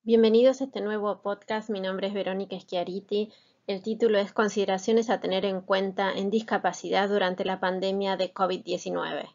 Bienvenidos a este nuevo podcast. Mi nombre es Verónica Schiariti. El título es Consideraciones a tener en cuenta en discapacidad durante la pandemia de COVID-19.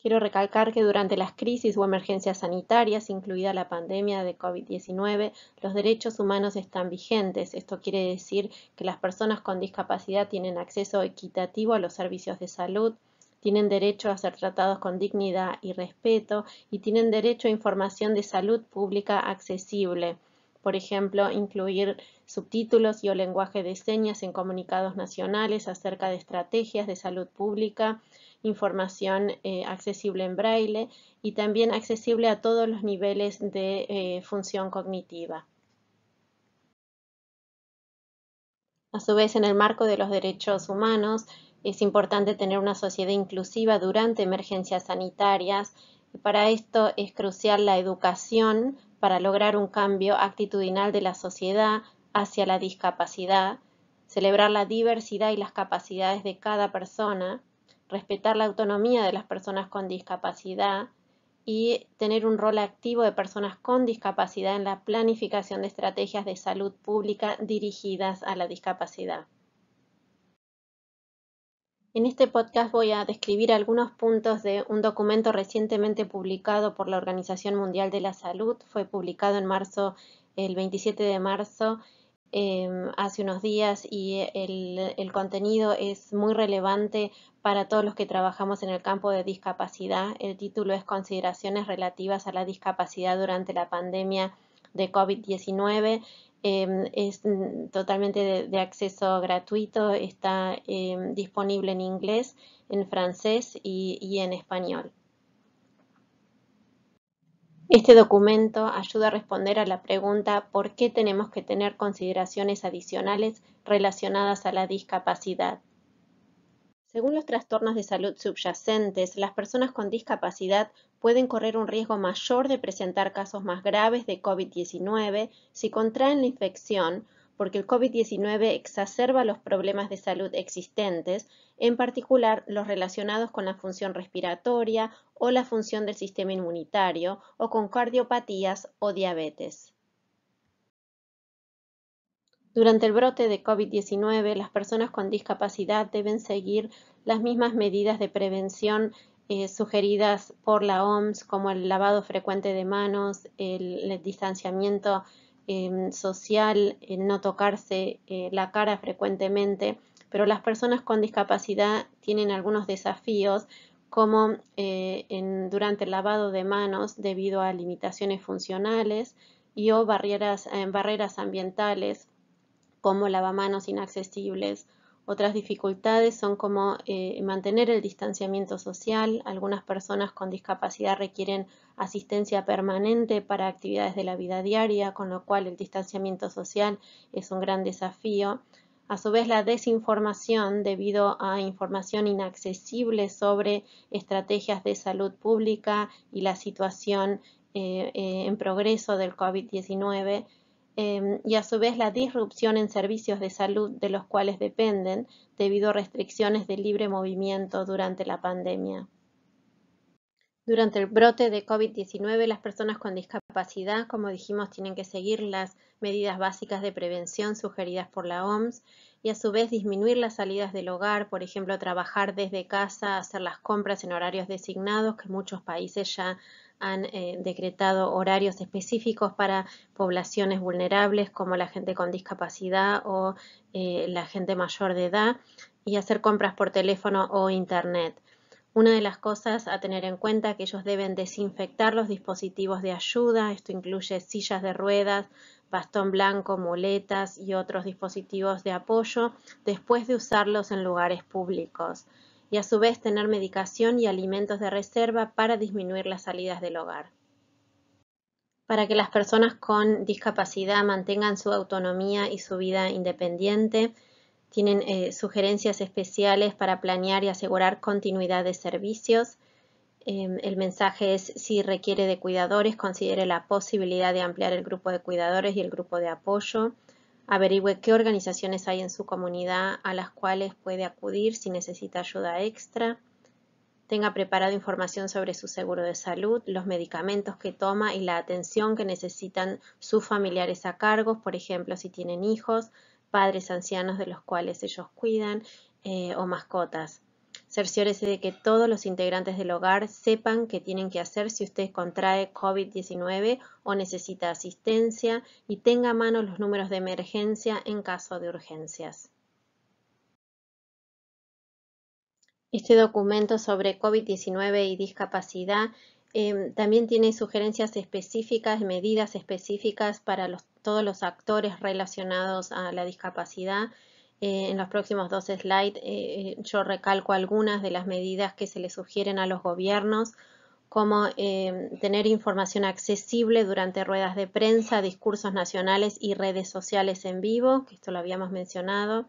Quiero recalcar que durante las crisis o emergencias sanitarias, incluida la pandemia de COVID-19, los derechos humanos están vigentes. Esto quiere decir que las personas con discapacidad tienen acceso equitativo a los servicios de salud, tienen derecho a ser tratados con dignidad y respeto y tienen derecho a información de salud pública accesible. Por ejemplo, incluir subtítulos y o lenguaje de señas en comunicados nacionales acerca de estrategias de salud pública, información accesible en braille y también accesible a todos los niveles de función cognitiva. A su vez, en el marco de los derechos humanos, es importante tener una sociedad inclusiva durante emergencias sanitarias. Para esto es crucial la educación para lograr un cambio actitudinal de la sociedad hacia la discapacidad, celebrar la diversidad y las capacidades de cada persona, respetar la autonomía de las personas con discapacidad y tener un rol activo de personas con discapacidad en la planificación de estrategias de salud pública dirigidas a la discapacidad. En este podcast voy a describir algunos puntos de un documento recientemente publicado por la Organización Mundial de la Salud. Fue publicado en marzo, el 27 de marzo, hace unos días, y el contenido es muy relevante para todos los que trabajamos en el campo de discapacidad. El título es Consideraciones relativas a la discapacidad durante la pandemia de COVID-19. Es totalmente de acceso gratuito, está disponible en inglés, en francés y en español. Este documento ayuda a responder a la pregunta ¿por qué tenemos que tener consideraciones adicionales relacionadas a la discapacidad? Según los trastornos de salud subyacentes, las personas con discapacidad pueden correr un riesgo mayor de presentar casos más graves de COVID-19 si contraen la infección, porque el COVID-19 exacerba los problemas de salud existentes, en particular los relacionados con la función respiratoria o la función del sistema inmunitario, o con cardiopatías o diabetes. Durante el brote de COVID-19, las personas con discapacidad deben seguir las mismas medidas de prevención sugeridas por la OMS, como el lavado frecuente de manos, el distanciamiento social, el no tocarse la cara frecuentemente, pero las personas con discapacidad tienen algunos desafíos, como durante el lavado de manos debido a limitaciones funcionales y o barreras ambientales, como lavamanos inaccesibles. Otras dificultades son como mantener el distanciamiento social. Algunas personas con discapacidad requieren asistencia permanente para actividades de la vida diaria, con lo cual el distanciamiento social es un gran desafío. A su vez, la desinformación debido a información inaccesible sobre estrategias de salud pública y la situación en progreso del COVID-19, y a su vez la disrupción en servicios de salud de los cuales dependen debido a restricciones de libre movimiento durante la pandemia. Durante el brote de COVID-19, las personas con discapacidad, como dijimos, tienen que seguir las medidas básicas de prevención sugeridas por la OMS y a su vez disminuir las salidas del hogar, por ejemplo, trabajar desde casa, hacer las compras en horarios designados, que muchos países ya han decretado horarios específicos para poblaciones vulnerables como la gente con discapacidad o la gente mayor de edad, y hacer compras por teléfono o internet. Una de las cosas a tener en cuenta es que ellos deben desinfectar los dispositivos de ayuda. Esto incluye sillas de ruedas, bastón blanco, muletas y otros dispositivos de apoyo después de usarlos en lugares públicos. Y a su vez tener medicación y alimentos de reserva para disminuir las salidas del hogar. Para que las personas con discapacidad mantengan su autonomía y su vida independiente, tienen sugerencias especiales para planear y asegurar continuidad de servicios. El mensaje es: si requiere de cuidadores, considere la posibilidad de ampliar el grupo de cuidadores y el grupo de apoyo. Averigüe qué organizaciones hay en su comunidad a las cuales puede acudir si necesita ayuda extra. tenga preparado información sobre su seguro de salud, los medicamentos que toma y la atención que necesitan sus familiares a cargo, por ejemplo, si tienen hijos, padres ancianos de los cuales ellos cuidan o mascotas. Cerciórese de que todos los integrantes del hogar sepan qué tienen que hacer si usted contrae COVID-19 o necesita asistencia y tenga a mano los números de emergencia en caso de urgencias. Este documento sobre COVID-19 y discapacidad también tiene sugerencias específicas, medidas específicas para todos los actores relacionados a la discapacidad. En los próximos 2 slides yo recalco algunas de las medidas que se le sugieren a los gobiernos, como tener información accesible durante ruedas de prensa, discursos nacionales y redes sociales en vivo, que esto lo habíamos mencionado.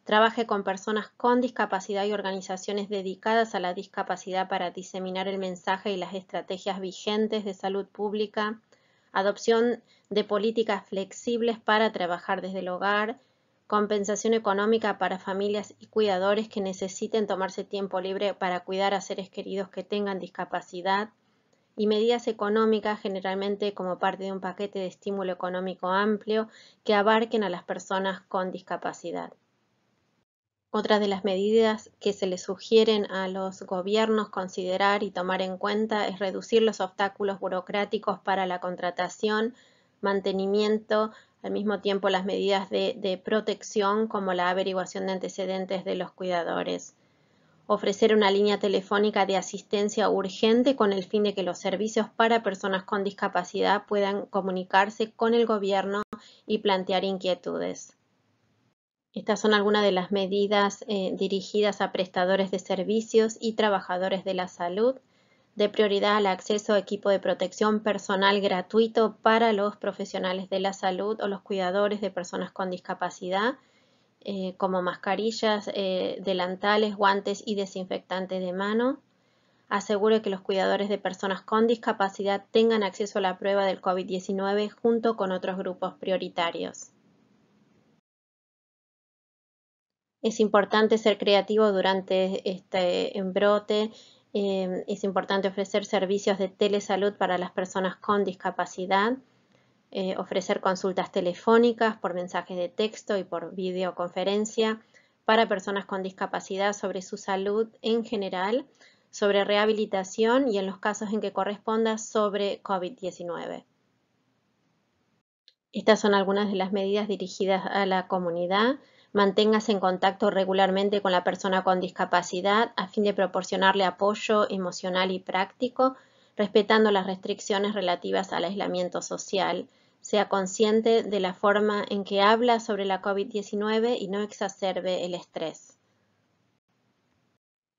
Trabaje con personas con discapacidad y organizaciones dedicadas a la discapacidad para diseminar el mensaje y las estrategias vigentes de salud pública. Adopción de políticas flexibles para trabajar desde el hogar. Compensación económica para familias y cuidadores que necesiten tomarse tiempo libre para cuidar a seres queridos que tengan discapacidad. Y medidas económicas, generalmente como parte de un paquete de estímulo económico amplio que abarquen a las personas con discapacidad. Otra de las medidas que se le sugieren a los gobiernos considerar y tomar en cuenta es reducir los obstáculos burocráticos para la contratación, mantenimiento, al mismo tiempo las medidas de protección como la averiguación de antecedentes de los cuidadores. Ofrecer una línea telefónica de asistencia urgente con el fin de que los servicios para personas con discapacidad puedan comunicarse con el gobierno y plantear inquietudes. Estas son algunas de las medidas dirigidas a prestadores de servicios y trabajadores de la salud, de prioridad al acceso a equipo de protección personal gratuito para los profesionales de la salud o los cuidadores de personas con discapacidad, como mascarillas, delantales, guantes y desinfectantes de mano. Asegure que los cuidadores de personas con discapacidad tengan acceso a la prueba del COVID-19 junto con otros grupos prioritarios. Es importante ser creativo durante este brote. Es importante ofrecer servicios de telesalud para las personas con discapacidad, ofrecer consultas telefónicas por mensajes de texto y por videoconferencia para personas con discapacidad sobre su salud en general, sobre rehabilitación y en los casos en que corresponda sobre COVID-19. Estas son algunas de las medidas dirigidas a la comunidad. Manténgase en contacto regularmente con la persona con discapacidad a fin de proporcionarle apoyo emocional y práctico, respetando las restricciones relativas al aislamiento social. Sea consciente de la forma en que habla sobre la COVID-19 y no exacerbe el estrés.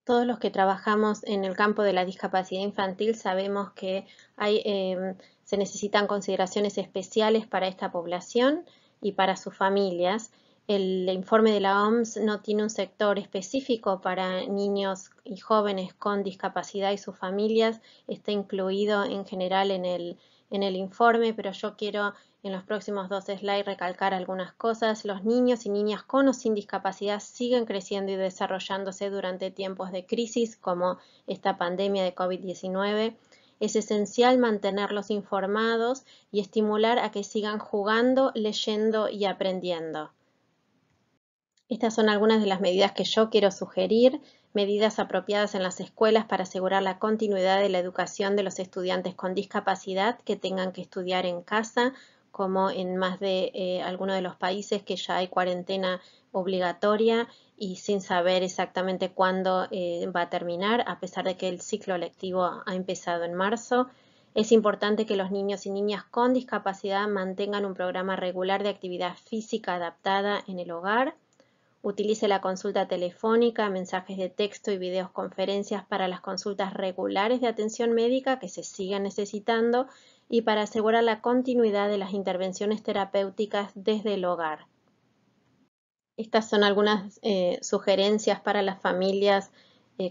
Todos los que trabajamos en el campo de la discapacidad infantil sabemos que se necesitan consideraciones especiales para esta población y para sus familias. El informe de la OMS no tiene un sector específico para niños y jóvenes con discapacidad y sus familias. Está incluido en general en el informe, pero yo quiero en los próximos 2 slides recalcar algunas cosas. Los niños y niñas con o sin discapacidad siguen creciendo y desarrollándose durante tiempos de crisis como esta pandemia de COVID-19. Es esencial mantenerlos informados y estimular a que sigan jugando, leyendo y aprendiendo. Estas son algunas de las medidas que yo quiero sugerir, medidas apropiadas en las escuelas para asegurar la continuidad de la educación de los estudiantes con discapacidad que tengan que estudiar en casa, como en más de algunos de los países que ya hay cuarentena obligatoria y sin saber exactamente cuándo va a terminar, a pesar de que el ciclo lectivo ha empezado en marzo. Es importante que los niños y niñas con discapacidad mantengan un programa regular de actividad física adaptada en el hogar. Utilice la consulta telefónica, mensajes de texto y videoconferencias para las consultas regulares de atención médica que se sigan necesitando y para asegurar la continuidad de las intervenciones terapéuticas desde el hogar. Estas son algunas sugerencias para las familias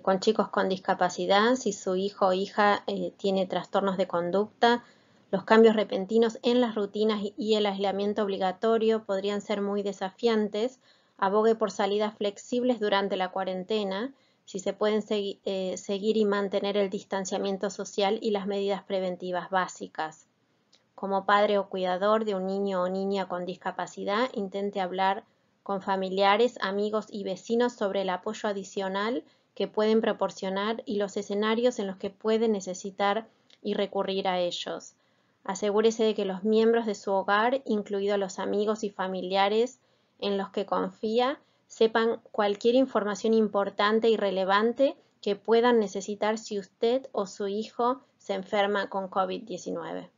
con chicos con discapacidad. Si su hijo o hija tiene trastornos de conducta, los cambios repentinos en las rutinas y el aislamiento obligatorio podrían ser muy desafiantes. Abogue por salidas flexibles durante la cuarentena. si se pueden seguir y mantener el distanciamiento social y las medidas preventivas básicas. Como padre o cuidador de un niño o niña con discapacidad, intente hablar con familiares, amigos y vecinos sobre el apoyo adicional que pueden proporcionar y los escenarios en los que puede necesitar y recurrir a ellos. Asegúrese de que los miembros de su hogar, incluidos los amigos y familiares en los que confía, sepan cualquier información importante y relevante que puedan necesitar si usted o su hijo se enferma con COVID-19.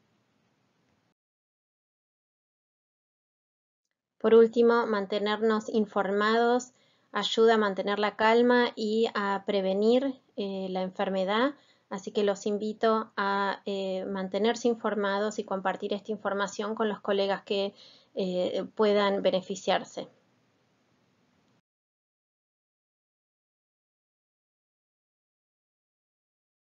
Por último, mantenernos informados ayuda a mantener la calma y a prevenir la enfermedad, así que los invito a mantenerse informados y compartir esta información con los colegas que puedan beneficiarse.